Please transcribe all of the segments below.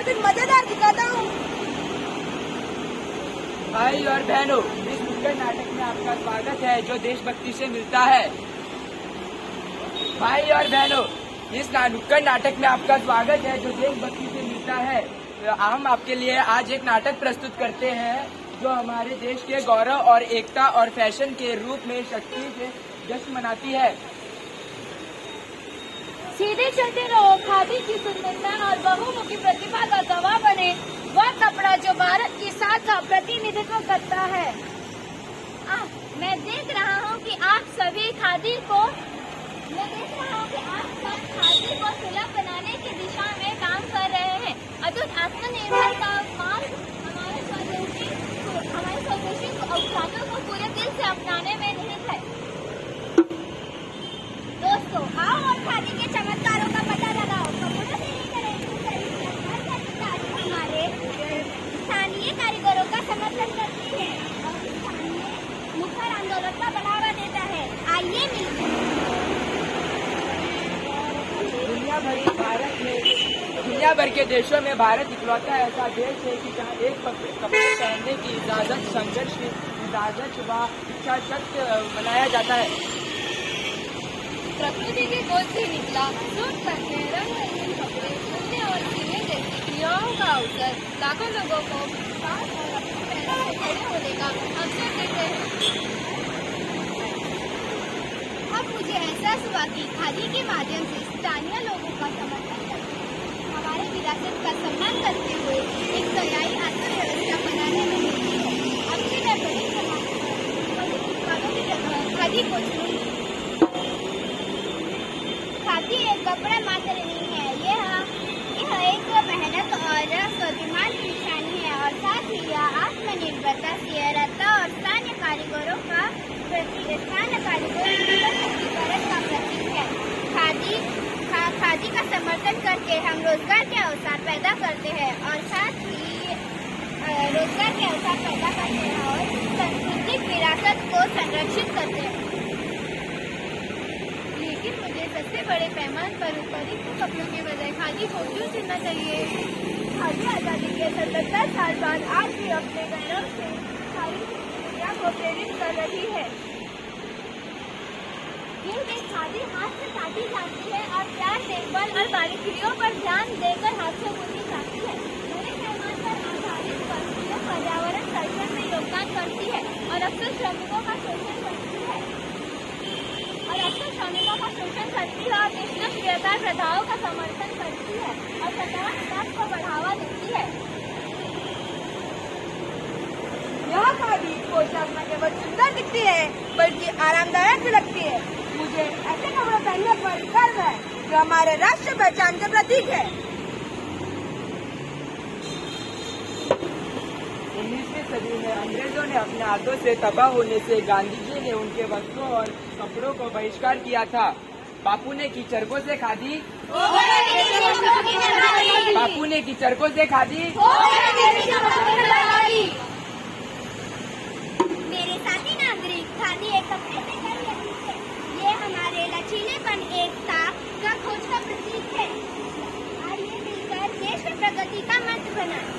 और भी मजेदार दिखाता हूँ। भाई और बहनों, इस नुक्कड़ नाटक में आपका स्वागत है जो देशभक्ति से मिलता है। भाई और बहनों, इस नुक्कड़ नाटक में आपका स्वागत है जो देशभक्ति से मिलता है। हम आपके लिए आज एक नाटक प्रस्तुत करते हैं जो हमारे देश के गौरव और एकता और फैशन के रूप में शक्ति से जश्न मनाती है। सीधे चलते रहो, खादी की सुंदरता और बहुमुखी प्रतिभा का गवाह बने। वह कपड़ा जो भारत की साख का प्रतिनिधित्व करता है। मैं देख रहा हूँ कि आप सब खादी को सुलभ बनाने की दिशा में काम कर रहे हैं। अद्भुत आत्मनिर्भरता और हमारे स्वदेशी अवधारणों को पूरे दिल से अपनाने में निहित है। दोस्तों, आओ और खादी के चमत्कारों का पता लगाओ। कपड़ों से लेकर हमारे स्थानीय कारीगरों का समर्थन करती है और स्थानीय मुखर आंदोलन का बढ़ावा देता है। आइए मिलकर दुनिया भर के देशों में भारत इकलौता ऐसा देश है कि जहाँ एक कपड़े पहनने की इजाजत संघर्ष की इजाजत व इच्छा शक्ति मनाया जाता है। प्रकृति की गोद से निकला सूट पहने रंग रंगीन कपड़े बुनने और सीने जैसी क्रियाओं का अवसर लाखों लोगों को साथ और अपने पैरों से खड़े होने का अवसर देते हैं। अब मुझे एहसास हुआ कि खादी के माध्यम से स्थानीय लोगों का समर्थन करते हमारे विरासत का सम्मान करते हुए एक दयाई अर्थव्यवस्था बनाने में मिलती है। अपनी मैं बड़ी उत्पादों की जगह खादी को चुनूंगी। खादी एक कपड़ा मात्र नहीं है, यह एक मेहनत और स्वाभिमान की निशानी है और साथ ही यह आत्मनिर्भरता, स्थिरता और स्थानीय कारीगरों का प्रतीक है। खादी का समर्थन करके हम रोजगार के अवसर पैदा करते हैं और सांस्कृतिक विरासत को संरक्षित करते हैं। लेकिन मुझे सबसे बड़े पैमाने पर उत्पादित कपड़ों के बजाय खादी को क्यों चुनना चाहिए? खादी आजादी के 77 साल बाद आज भी अपने गौरव से सारी दुनिया को प्रेरित कर रही है। खादी हाथ से काटी जाती है और प्यार, देखभाल और बारीकियों पर ध्यान देकर हाथ से बुनी जाती है। बड़े पैमाने पर आधारित वस्तुएं पर्यावरण संरक्षण में योगदान करती है और अक्सर श्रमिकों का शोषण करती है और निष्क्रियता प्रथाओं का समर्थन करती है और सतह विकास को बढ़ावा देती है। यह खादी पोशाक न केवल सुंदर दिखती है बल्कि आरामदायक भी लगती है। मुझे ऐसे कपड़े पहनने पर गर्व है जो हमारे राष्ट्रीय पहचान के प्रतीक है। 19वीं सदी में अंग्रेजों ने अपने हाथों से तबाह होने से गांधी जी ने उनके वस्त्रों और कपड़ों को बहिष्कार किया था। बापू ने की चरखों से खादी, बापू ने की चरखों से खादी। मेरे साथी नागरिक, खादी एक कपड़े से कम नहीं है। ये हमारे लचीलेपन, एकता का खोज का प्रतीक है। आइए मिलकर देश में प्रगति का मंत्र बनाएं।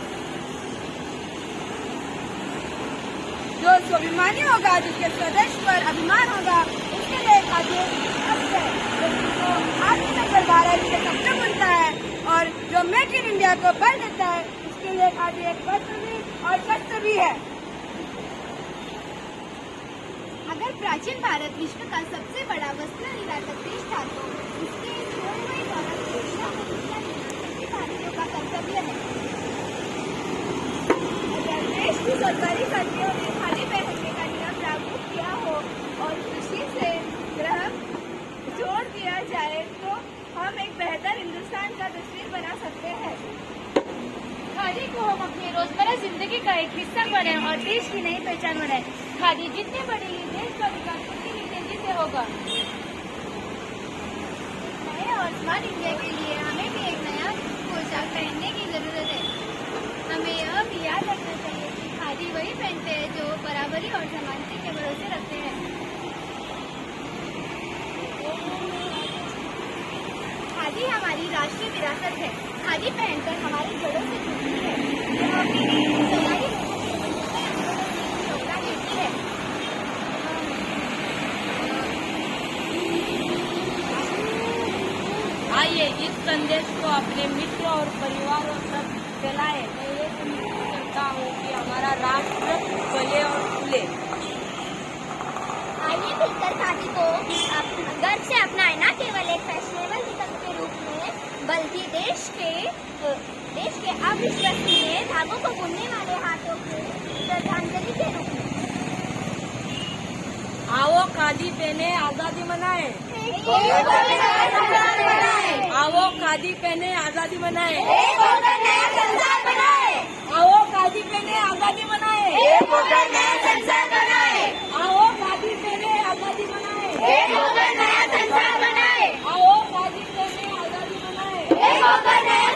जो स्वाभिमानी होगा, जिसके स्वदेश पर अभिमान होगा, उसके लिए खादी आत्मनिर्भर भारत के कपड़े बनता है और जो मेक इन इंडिया को बल देता है, उसके लिए खादी एक वस्त्र भी और शस्त्र भी है। अगर प्राचीन भारत विश्व का सबसे बड़ा वस्त्र निर्यातक देश था तो इसके भारतीयों का कर्तव्य है। अगर देश की सरकारी कर्मियों ने खादी पहनने का नियम लागू किया हो और कृषि से ग्रहण जोड़ दिया जाए तो हम एक बेहतर हिंदुस्तान का तस्वीर बना सकते हैं। खादी को हम अपनी रोजमर्रा जिंदगी का एक हिस्सा बनाएं और देश की नई पहचान बनाएं। खादी जितनी बढ़ेगी, देश का विकास उतनी ही तेजी से होगा। नए और स्मार्ट इंडिया के लिए हमें भी एक नया पोशाक पहनने की जरूरत है। हमें यह भी याद रखना चाहिए कि खादी वही पहनते हैं जो बराबरी और समानता के भरोसे रखते हैं। खादी हमारी राष्ट्रीय विरासत है। खादी पहनकर हमारी जड़ों से अपनी तैयारी योगदान देती है। आइए इस संदेश को अपने मित्र और परिवारों तक फैलाएं। मैं ये सुनिश्चित करता हूँ कि हमारा राष्ट्र फले और फूले। आइए मिलकर खादी को गर्व से अपनाएं, न केवल एक फैशनेबल विकल्प के रूप में बल्कि देश के अविश्वसनीय धागों को बुनने वाले हाथों की श्रद्धांजलि के रूप में। आओ खादी पहने आजादी मनाए। एक होकर नया संसार बनाएं। आओ खादी पहने आजादी मनाए। एक होकर नया संसार बनाएं। आओ खादी पहने आजादी मनाए। एक होकर नया संसार बनाएं। आओ खादी पहने आजादी मनाए। एक होकर नया संसार बनाएं। आओ खादी पहने आजादी मनाए। एक होकर नया